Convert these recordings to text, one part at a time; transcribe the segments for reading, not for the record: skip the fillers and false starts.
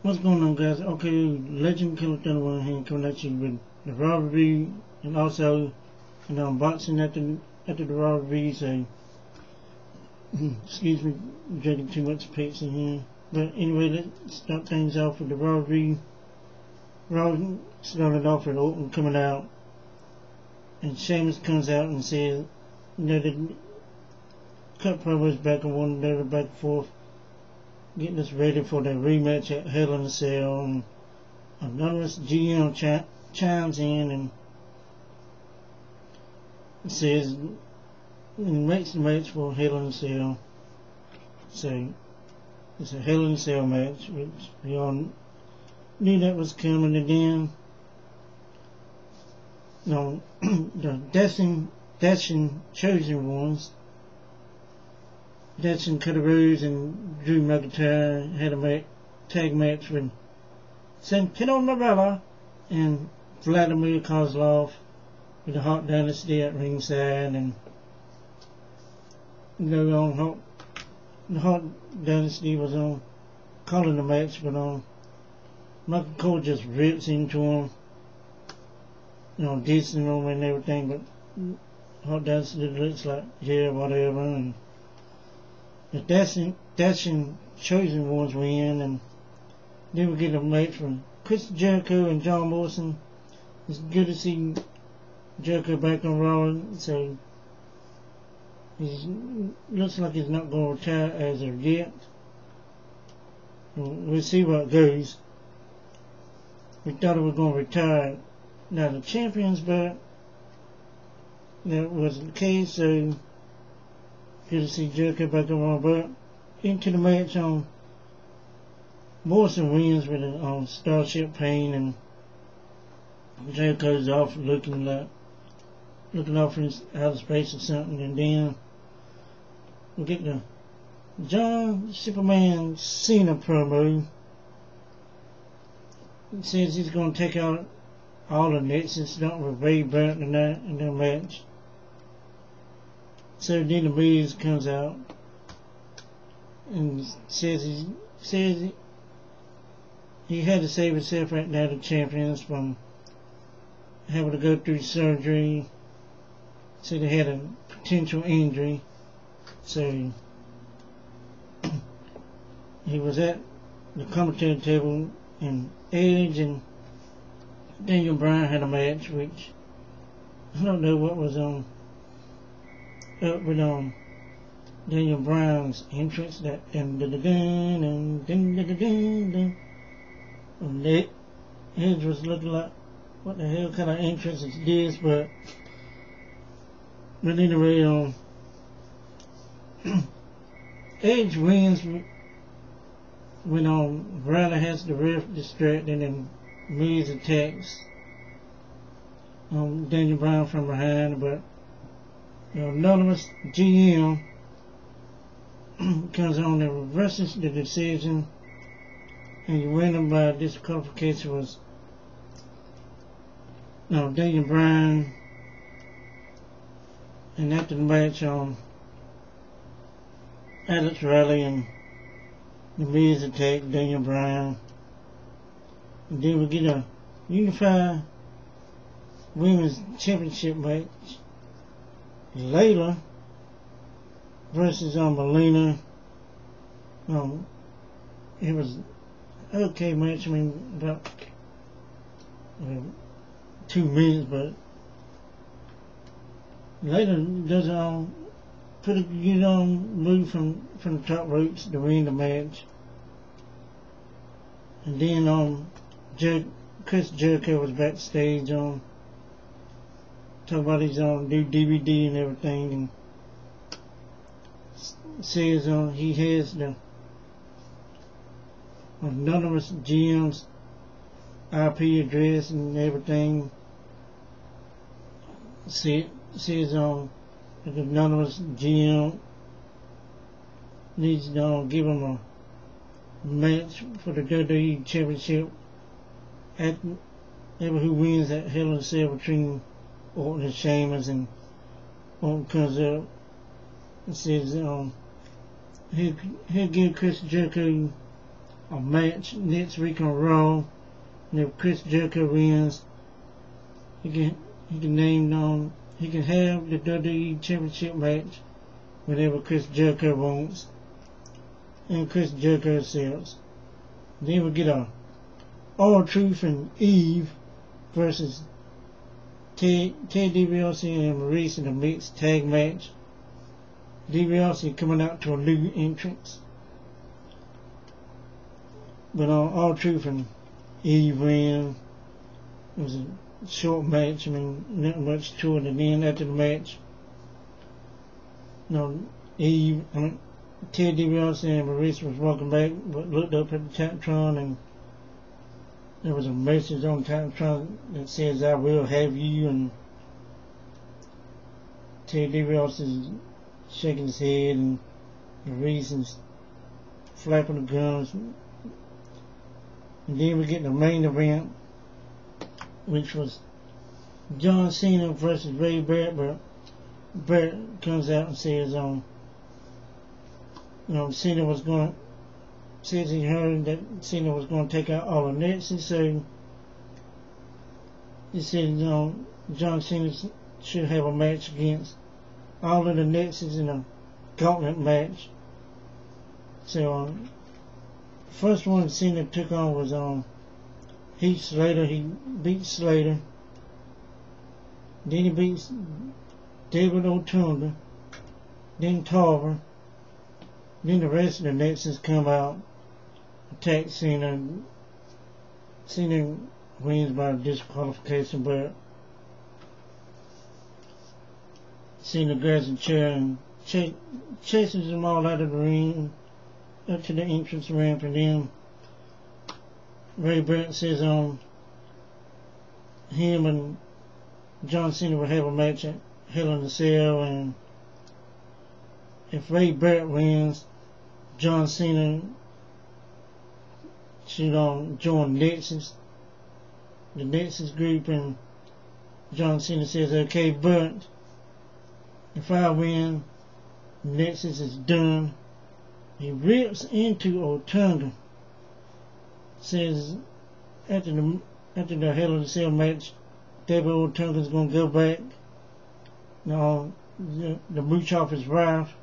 What's going on, guys? Okay, Legend Killer Thunder One here coming at you with the Raw review and also an unboxing after the Raw review. So, excuse me, drinking too much Pepsi here. But anyway, let's start things off with the Raw review. Raw started off with Orton coming out, and Sheamus comes out and says, they cut promos back and one another back and forth, getting us ready for the rematch at Hell in a Cell, and anonymous GM chimes in and says, and makes the match for Hell in a Cell. So it's a Hell in a Cell match, which we all knew that was coming. And then the Dashing Chosen Ones, Dashing Cody Rhodes and Drew McIntyre had a tag match with Santino Marella and Vladimir Kozlov with the Hart Dynasty at ringside, and the Hart Dynasty was on calling the match, but Michael Cole just rips into him, dissing him and everything, but Hart Dynasty looks like, yeah, whatever, and the Dashing Chosen Ones win, and then we get a match from Chris Jericho and John Morrison. It's good to see Jericho back on Raw, so he looks like he's not going to retire as of yet. We'll see what it goes. We thought he was going to retire now the champions, but that wasn't the case, so good to see Jericho back on Raw. But into the match, Morrison wins with a Starship Pain, and Jericho's off looking off in outer space or something, and then we get the John Superman Cena promo. It says he's going to take out all the Nexus, starting with Ray Barrett in their match. So then the Miz comes out and says he had to save himself right now, the champions, from having to go through surgery. So they had a potential injury. So he was at the commentary table, and Edge and Daniel Bryan had a match, which I don't know what was up with Daniel Bryan's entrance, that and Edge was looking like, what the hell kind of entrance is this? But anyway, Edge wins when Ryder has the ref distracted, and Miz attacks Daniel Bryan from behind, but anonymous GM comes on and reverses the decision, and you win them by disqualification. Was Daniel Bryan, and after the match, Alex Riley and the Miz attack Daniel Bryan, and then we get a unified women's championship match. Layla versus Melina. It was an okay match. I mean, about 2 minutes, but Layla does pretty good move from the top ropes to win the match. And then Chris Jericho was backstage talking about his new DVD and everything, and says he has the anonymous GM's IP address and everything. Says the anonymous GM needs to give him a match for the WWE Championship at who wins at Hell in a Cell between Orton and Sheamus, and Orton comes up and says he'll give Chris Jericho a match next week on Raw. And if Chris Jericho wins, he can he can have the WWE Championship match whenever Chris Jericho wants, and Chris Jericho sells. Then we get a R-Truth and Eve versus Ted DiBiase and Maurice in a mixed tag match. DiBiase coming out to a new entrance. But R-Truth and Eve win. It was a short match. I mean, not much to it. And then after the match, Ted DiBiase and Maurice was walking back, but looked up at the Titantron, and there was a message on Titantron that says, "I will have you," and Ted DiBiase is shaking his head, and Maurice is flapping the gums. And then we get the main event, which was John Cena versus Ray Barrett, but Barrett comes out and says, Cena says he heard that Cena was going to take out all the Nexus, so he said, John Cena should have a match against all of the Nexus in a gauntlet match. So, first one Cena took on was Heath Slater. He beat Slater. Then he beats David Otunga. Then Tarver. Then the rest of the Nexus come out, attack Cena. Cena wins by disqualification, but Cena grabs a chair and chases them all out of the ring up to the entrance ramp, and then Ray Barrett says him and John Cena will have a match at Hell in a Cell, and if Ray Barrett wins, John Cena should join Nexus, the Nexus group, and John Cena says, okay, but if I win, Nexus is done. He rips into Otunga, says after the Hell in a Cell match, David Otunga's going to go back. The mooch off his wife,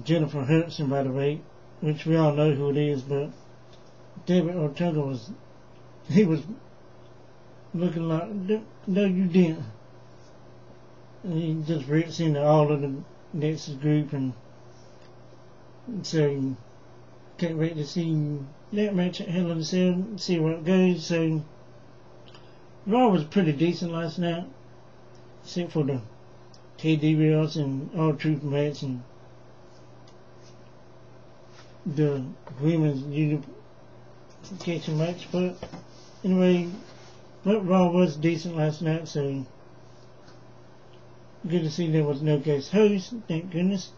Jennifer Hudson, by the way, which we all know who it is, but David Otunga was looking like, no you didn't. And he just rips into all of the Nexus group, and so can't wait to see that match at Hell in a Cell, see where it goes. So Raw was pretty decent last night, except for the Ted DiBiase and R-Truth match and the women's unification match. But anyway, Raw was decent last night, so good to see there was no guest host, thank goodness.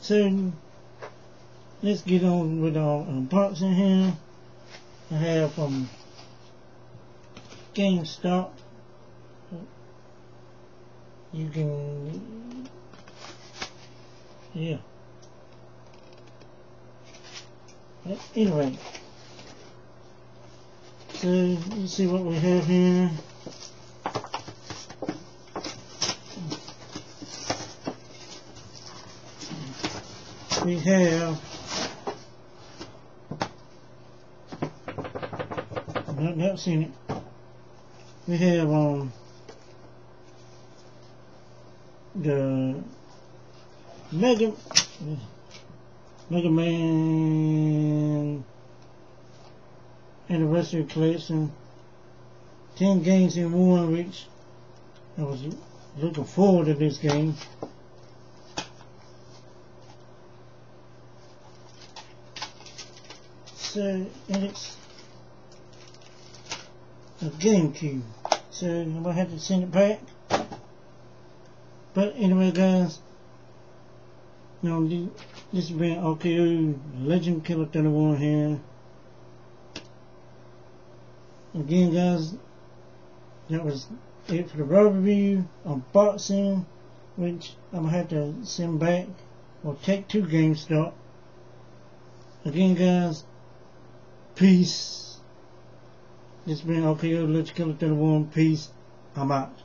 So let's get on with our unboxing here. I have GameStop. You can, yeah. But anyway, so let's see what we have here. We have, I've not seen it. We have the Mega Man Anniversary Collection, 10 games in one, which I was looking forward to this game. So, and it's a GameCube, so I'm gonna have to send it back. But anyway, guys, this has been RKO Legend Killer 31 here. Again, guys, that was it for the Raw review, unboxing, which I'm gonna have to send back or take to GameStop Again, guys, peace. This has been OKO, Let You Come to the Warm. Peace. I'm out.